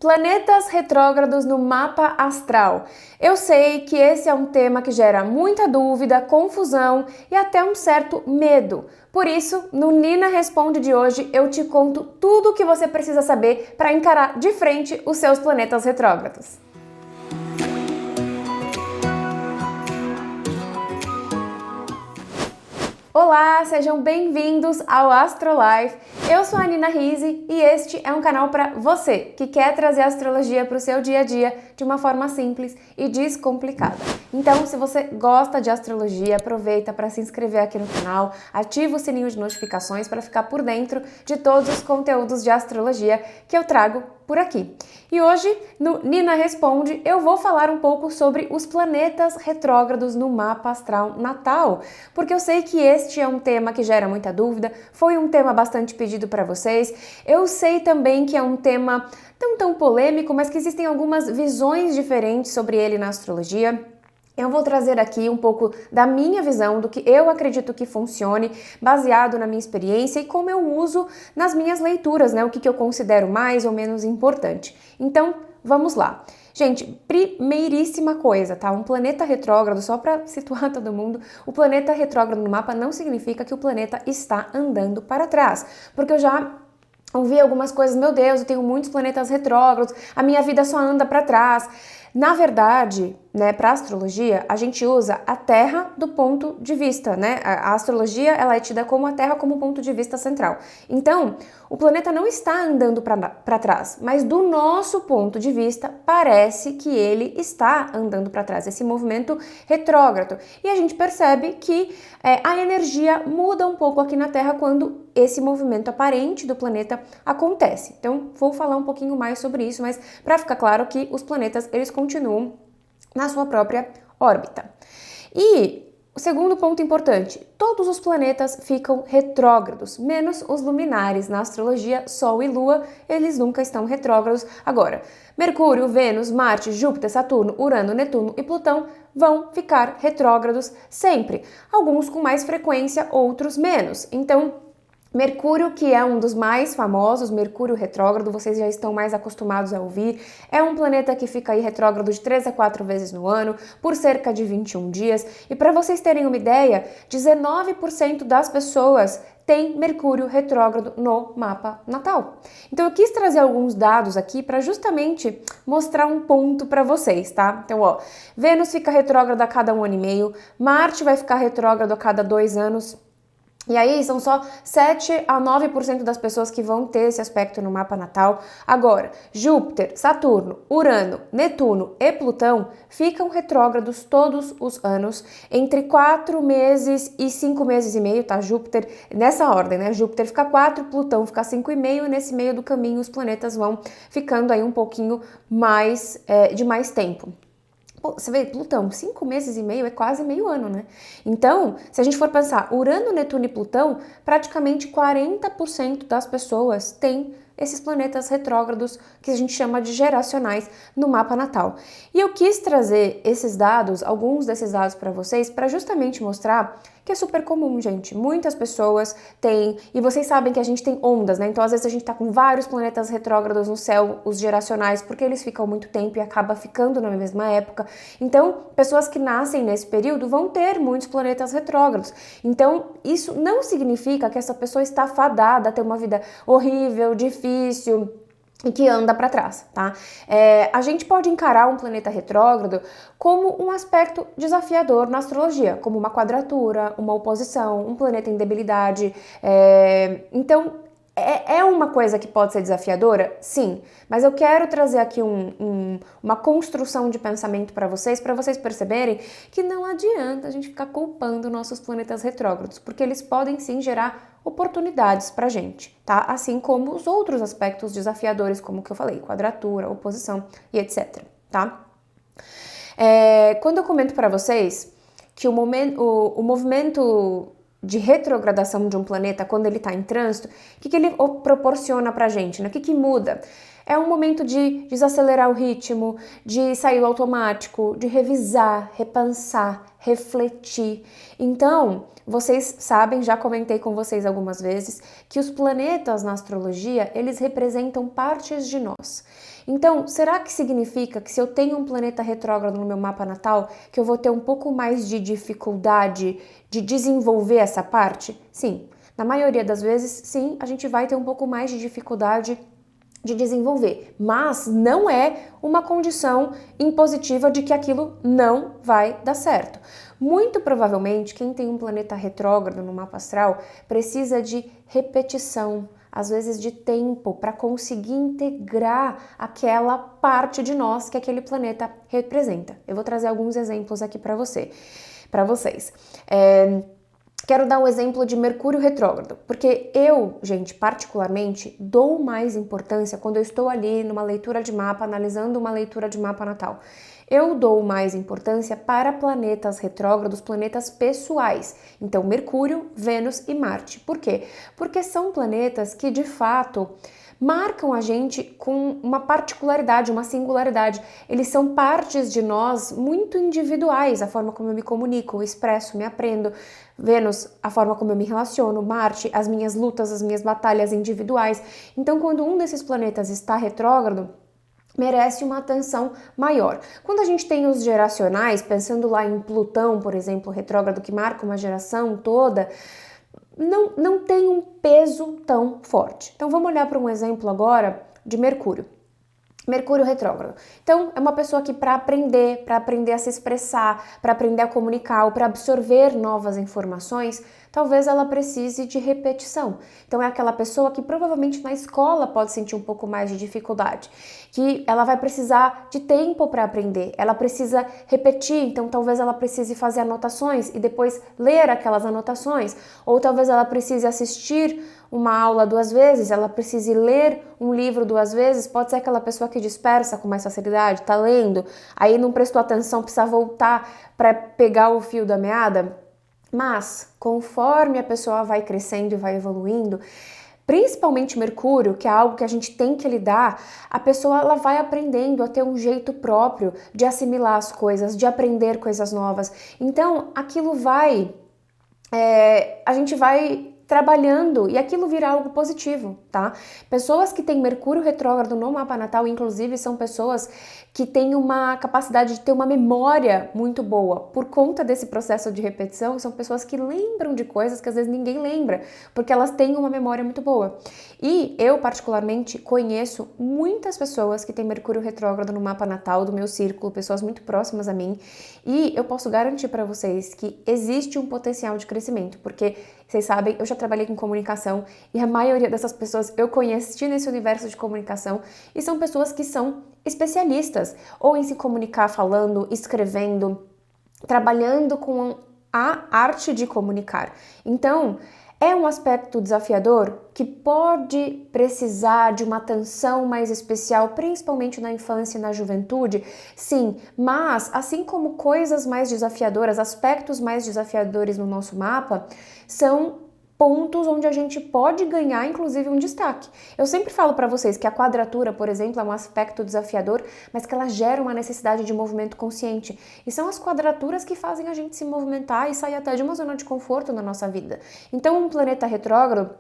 Planetas retrógrados no mapa astral. Eu sei que esse é um tema que gera muita dúvida, confusão e até um certo medo. Por isso, no Nina Responde de hoje, eu te conto tudo o que você precisa saber para encarar de frente os seus planetas retrógrados. Olá, sejam bem-vindos ao Astrolife. Eu sou a Nina Rizzi e este é um canal para você que quer trazer a astrologia para o seu dia a dia de uma forma simples e descomplicada. Então, se você gosta de astrologia, aproveita para se inscrever aqui no canal, ativa o sininho de notificações para ficar por dentro de todos os conteúdos de astrologia que eu trago por aqui. E hoje, no Nina Responde, eu vou falar um pouco sobre os planetas retrógrados no mapa astral natal, porque eu sei que este é um tema que gera muita dúvida, foi um tema bastante pedido para vocês, eu sei também que é um tema tão polêmico, mas que existem algumas visões diferentes sobre ele na astrologia. Eu vou trazer aqui um pouco da minha visão, do que eu acredito que funcione, baseado na minha experiência e como eu uso nas minhas leituras, né? O que eu considero mais ou menos importante. Então, vamos lá. Gente, primeiríssima coisa, tá? Um planeta retrógrado, só para situar todo mundo, o planeta retrógrado no mapa não significa que o planeta está andando para trás, porque eu já ouvi algumas coisas, meu Deus, eu tenho muitos planetas retrógrados, a minha vida só anda para trás. Na verdade, né, para astrologia, a gente usa a Terra do ponto de vista, né? A astrologia, ela é tida como a Terra como ponto de vista central. Então, o planeta não está andando para trás, mas do nosso ponto de vista, parece que ele está andando para trás, esse movimento retrógrado. E a gente percebe que a energia muda um pouco aqui na Terra quando esse movimento aparente do planeta acontece. Então, vou falar um pouquinho mais sobre isso, mas para ficar claro que os planetas, eles continuam na sua própria órbita. E o segundo ponto importante, todos os planetas ficam retrógrados, menos os luminares. Na astrologia, Sol e Lua, eles nunca estão retrógrados. Agora, Mercúrio, Vênus, Marte, Júpiter, Saturno, Urano, Netuno e Plutão vão ficar retrógrados sempre. Alguns com mais frequência, outros menos. Então, Mercúrio, que é um dos mais famosos, Mercúrio retrógrado, vocês já estão mais acostumados a ouvir, é um planeta que fica aí retrógrado de 3 a 4 vezes no ano, por cerca de 21 dias. E para vocês terem uma ideia, 19% das pessoas tem Mercúrio retrógrado no mapa natal. Então eu quis trazer alguns dados aqui para justamente mostrar um ponto para vocês, tá? Então, ó, Vênus fica retrógrado a cada 1 ano e meio, Marte vai ficar retrógrado a cada 2 anos, e aí são só 7 a 9% das pessoas que vão ter esse aspecto no mapa natal. Agora, Júpiter, Saturno, Urano, Netuno e Plutão ficam retrógrados todos os anos, entre 4 meses e 5 meses e meio, tá? Júpiter, nessa ordem, né? Júpiter fica 4, Plutão fica 5,5, e nesse meio do caminho os planetas vão ficando aí um pouquinho mais, de mais tempo. Você vê, Plutão, 5 meses e meio é quase meio ano, né? Então, se a gente for pensar, Urano, Netuno e Plutão, praticamente 40% das pessoas têm esses planetas retrógrados que a gente chama de geracionais no mapa natal. E eu quis trazer esses dados, alguns desses dados para vocês, para justamente mostrar que é super comum, gente. Muitas pessoas têm, e vocês sabem que a gente tem ondas, né? Então, às vezes a gente tá com vários planetas retrógrados no céu, os geracionais, porque eles ficam muito tempo e acaba ficando na mesma época. Então, pessoas que nascem nesse período vão ter muitos planetas retrógrados. Então, isso não significa que essa pessoa está fadada a ter uma vida horrível, difícil e que anda para trás, tá? A gente pode encarar um planeta retrógrado como um aspecto desafiador na astrologia, como uma quadratura, uma oposição, um planeta em debilidade. Então, é uma coisa que pode ser desafiadora? Sim, mas eu quero trazer aqui uma construção de pensamento para vocês perceberem que não adianta a gente ficar culpando nossos planetas retrógrados, porque eles podem sim gerar oportunidades pra gente, tá? Assim como os outros aspectos desafiadores, como que eu falei, quadratura, oposição e etc, tá? Quando eu comento para vocês que o movimento de retrogradação de um planeta, quando ele está em trânsito, o que ele proporciona pra gente, né? O que muda? É um momento de desacelerar o ritmo, de sair do automático, de revisar, repensar, refletir. Então, vocês sabem, já comentei com vocês algumas vezes, que os planetas na astrologia, eles representam partes de nós. Então, será que significa que se eu tenho um planeta retrógrado no meu mapa natal, que eu vou ter um pouco mais de dificuldade de desenvolver essa parte? Sim, na maioria das vezes, sim, a gente vai ter um pouco mais de dificuldade de desenvolver, mas não é uma condição impositiva de que aquilo não vai dar certo. Muito provavelmente, quem tem um planeta retrógrado no mapa astral precisa de repetição, às vezes de tempo, para conseguir integrar aquela parte de nós que aquele planeta representa. Eu vou trazer alguns exemplos aqui para vocês. Quero dar um exemplo de Mercúrio retrógrado, porque eu, gente, particularmente, dou mais importância quando eu estou ali numa leitura de mapa, analisando uma leitura de mapa natal. Eu dou mais importância para planetas retrógrados, planetas pessoais. Então, Mercúrio, Vênus e Marte. Por quê? Porque são planetas que, de fato, marcam a gente com uma particularidade, uma singularidade. Eles são partes de nós muito individuais, a forma como eu me comunico, eu expresso, me aprendo. Vênus, a forma como eu me relaciono. Marte, as minhas lutas, as minhas batalhas individuais. Então, quando um desses planetas está retrógrado, merece uma atenção maior. Quando a gente tem os geracionais, pensando lá em Plutão, por exemplo, retrógrado, que marca uma geração toda, não tem um peso tão forte. Então vamos olhar para um exemplo agora de Mercúrio. Mercúrio retrógrado. Então, é uma pessoa que para aprender a se expressar, para aprender a comunicar ou para absorver novas informações, talvez ela precise de repetição. Então, é aquela pessoa que provavelmente na escola pode sentir um pouco mais de dificuldade, que ela vai precisar de tempo para aprender, ela precisa repetir, então talvez ela precise fazer anotações e depois ler aquelas anotações, ou talvez ela precise assistir uma aula 2 vezes, ela precise ler um livro 2 vezes, pode ser aquela pessoa que dispersa com mais facilidade, tá lendo, aí não prestou atenção, precisa voltar para pegar o fio da meada. Mas, conforme a pessoa vai crescendo e vai evoluindo, principalmente Mercúrio, que é algo que a gente tem que lidar, a pessoa ela vai aprendendo a ter um jeito próprio de assimilar as coisas, de aprender coisas novas. Então, aquilo a gente vai trabalhando e aquilo vira algo positivo, tá? Pessoas que têm Mercúrio retrógrado no mapa natal, inclusive, são pessoas que têm uma capacidade de ter uma memória muito boa. Por conta desse processo de repetição, são pessoas que lembram de coisas que às vezes ninguém lembra, porque elas têm uma memória muito boa. E eu, particularmente, conheço muitas pessoas que têm Mercúrio retrógrado no mapa natal do meu círculo, pessoas muito próximas a mim, e eu posso garantir para vocês que existe um potencial de crescimento, porque vocês sabem, eu já trabalhei com comunicação e a maioria dessas pessoas eu conheci nesse universo de comunicação e são pessoas que são especialistas ou em se comunicar falando, escrevendo, trabalhando com a arte de comunicar. Então, é um aspecto desafiador que pode precisar de uma atenção mais especial, principalmente na infância e na juventude, sim, mas assim como coisas mais desafiadoras, aspectos mais desafiadores no nosso mapa, são pontos onde a gente pode ganhar, inclusive, um destaque. Eu sempre falo para vocês que a quadratura, por exemplo, é um aspecto desafiador, mas que ela gera uma necessidade de movimento consciente. E são as quadraturas que fazem a gente se movimentar e sair até de uma zona de conforto na nossa vida. Então, um planeta retrógrado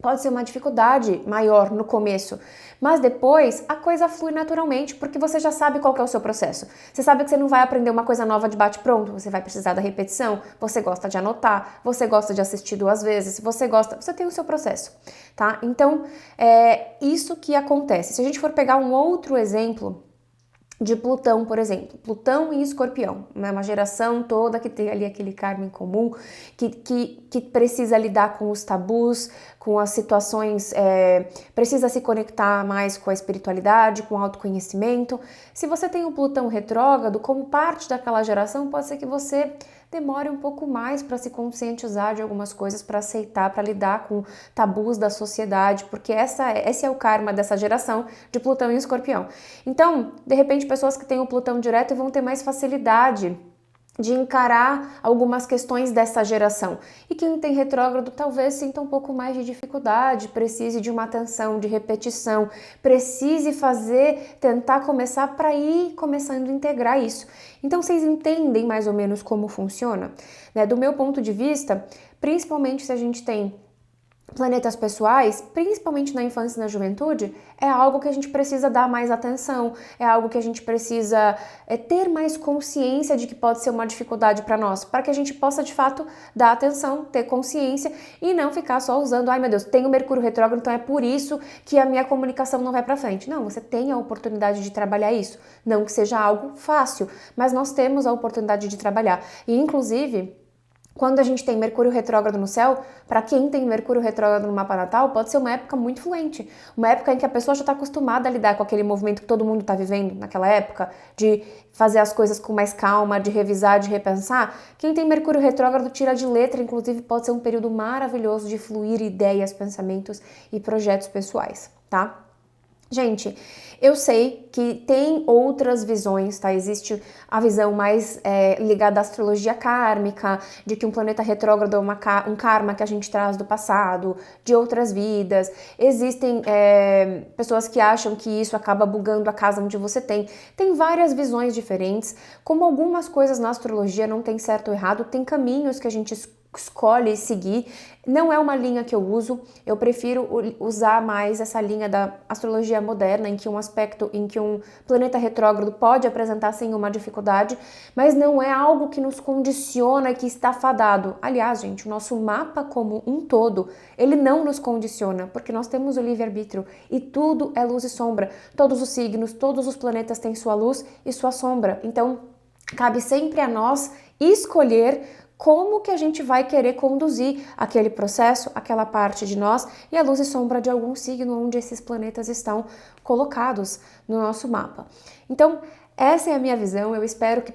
pode ser uma dificuldade maior no começo, mas depois a coisa flui naturalmente, porque você já sabe qual que é o seu processo. Você sabe que você não vai aprender uma coisa nova de bate-pronto, você vai precisar da repetição, você gosta de anotar, você gosta de assistir 2 vezes, você tem o seu processo, tá? Então, é isso que acontece. Se a gente for pegar um outro exemplo de Plutão, por exemplo, Plutão e Escorpião, né? Uma geração toda que tem ali aquele karma em comum, que precisa lidar com os tabus, com as situações, precisa se conectar mais com a espiritualidade, com o autoconhecimento. Se você tem um Plutão retrógrado, como parte daquela geração, pode ser que você demore um pouco mais para se conscientizar de algumas coisas, para aceitar, para lidar com tabus da sociedade, porque esse é o karma dessa geração de Plutão e Escorpião. Então, de repente, pessoas que têm o Plutão direto vão ter mais facilidade de encarar algumas questões dessa geração. E quem tem retrógrado talvez sinta um pouco mais de dificuldade, precise de uma atenção, de repetição, precise tentar começar para ir começando a integrar isso. Então vocês entendem mais ou menos como funciona? Né? Do meu ponto de vista, principalmente se a gente tem planetas pessoais, principalmente na infância e na juventude, é algo que a gente precisa dar mais atenção, é algo que a gente precisa ter mais consciência de que pode ser uma dificuldade para nós, para que a gente possa de fato dar atenção, ter consciência e não ficar só usando, ai meu Deus, tenho Mercúrio retrógrado, então é por isso que a minha comunicação não vai para frente. Não, você tem a oportunidade de trabalhar isso, não que seja algo fácil, mas nós temos a oportunidade de trabalhar. E inclusive, quando a gente tem Mercúrio retrógrado no céu, para quem tem Mercúrio retrógrado no mapa natal, pode ser uma época muito fluente. Uma época em que a pessoa já está acostumada a lidar com aquele movimento que todo mundo está vivendo naquela época, de fazer as coisas com mais calma, de revisar, de repensar. Quem tem Mercúrio retrógrado tira de letra, inclusive pode ser um período maravilhoso de fluir ideias, pensamentos e projetos pessoais, tá? Gente, eu sei que tem outras visões, tá? Existe a visão mais ligada à astrologia kármica, de que um planeta retrógrado é um karma que a gente traz do passado, de outras vidas. Existem pessoas que acham que isso acaba bugando a casa onde você tem. Tem várias visões diferentes. Como algumas coisas na astrologia não tem certo ou errado, tem caminhos que a gente escolhe seguir. Não é uma linha que eu uso, eu prefiro usar mais essa linha da astrologia moderna, em que um planeta retrógrado pode apresentar sim uma dificuldade, mas não é algo que nos condiciona e que está fadado. Aliás, gente, o nosso mapa como um todo, ele não nos condiciona, porque nós temos o livre-arbítrio e tudo é luz e sombra. Todos os signos, todos os planetas têm sua luz e sua sombra. Então, cabe sempre a nós escolher como que a gente vai querer conduzir aquele processo, aquela parte de nós e a luz e sombra de algum signo onde esses planetas estão colocados no nosso mapa. Então, essa é a minha visão, eu espero que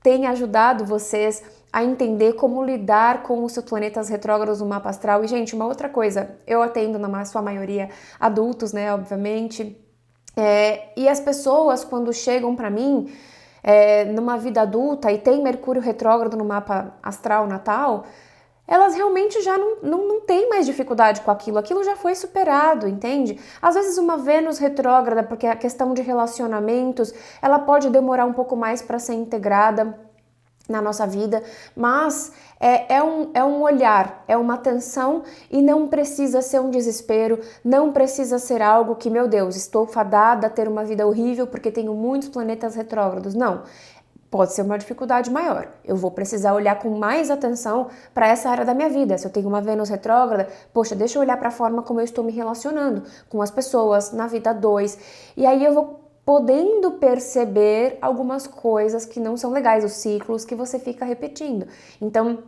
tenha ajudado vocês a entender como lidar com os seus planetas retrógrados no mapa astral. E, gente, uma outra coisa, eu atendo na sua maioria adultos, né, obviamente, e as pessoas quando chegam para mim, numa vida adulta e tem Mercúrio retrógrado no mapa astral natal, elas realmente já não têm mais dificuldade com aquilo já foi superado, entende? Às vezes uma Vênus retrógrada, porque a questão de relacionamentos, ela pode demorar um pouco mais para ser integrada na nossa vida, mas é um olhar, é uma atenção e não precisa ser um desespero, não precisa ser algo que, meu Deus, estou fadada a ter uma vida horrível porque tenho muitos planetas retrógrados. Não, pode ser uma dificuldade maior. Eu vou precisar olhar com mais atenção para essa área da minha vida. Se eu tenho uma Vênus retrógrada, poxa, deixa eu olhar para a forma como eu estou me relacionando com as pessoas na vida 2. E aí eu vou podendo perceber algumas coisas que não são legais, os ciclos que você fica repetindo. Então,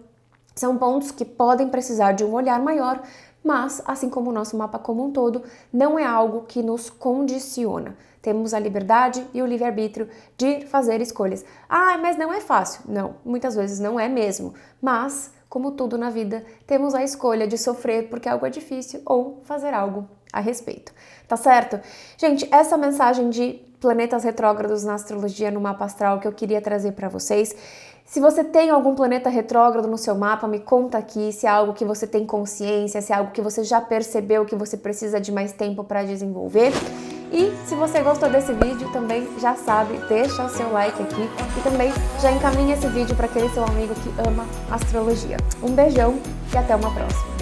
são pontos que podem precisar de um olhar maior, mas, assim como o nosso mapa como um todo, não é algo que nos condiciona. Temos a liberdade e o livre-arbítrio de fazer escolhas. Ah, mas não é fácil. Não, muitas vezes não é mesmo. Mas, como tudo na vida, temos a escolha de sofrer porque algo é difícil ou fazer algo a respeito. Tá certo? Gente, essa mensagem de planetas retrógrados na astrologia no mapa astral que eu queria trazer para vocês. Se você tem algum planeta retrógrado no seu mapa, me conta aqui se é algo que você tem consciência, se é algo que você já percebeu que você precisa de mais tempo para desenvolver. E se você gostou desse vídeo, também já sabe, deixa o seu like aqui e também já encaminha esse vídeo para aquele seu amigo que ama astrologia. Um beijão e até uma próxima!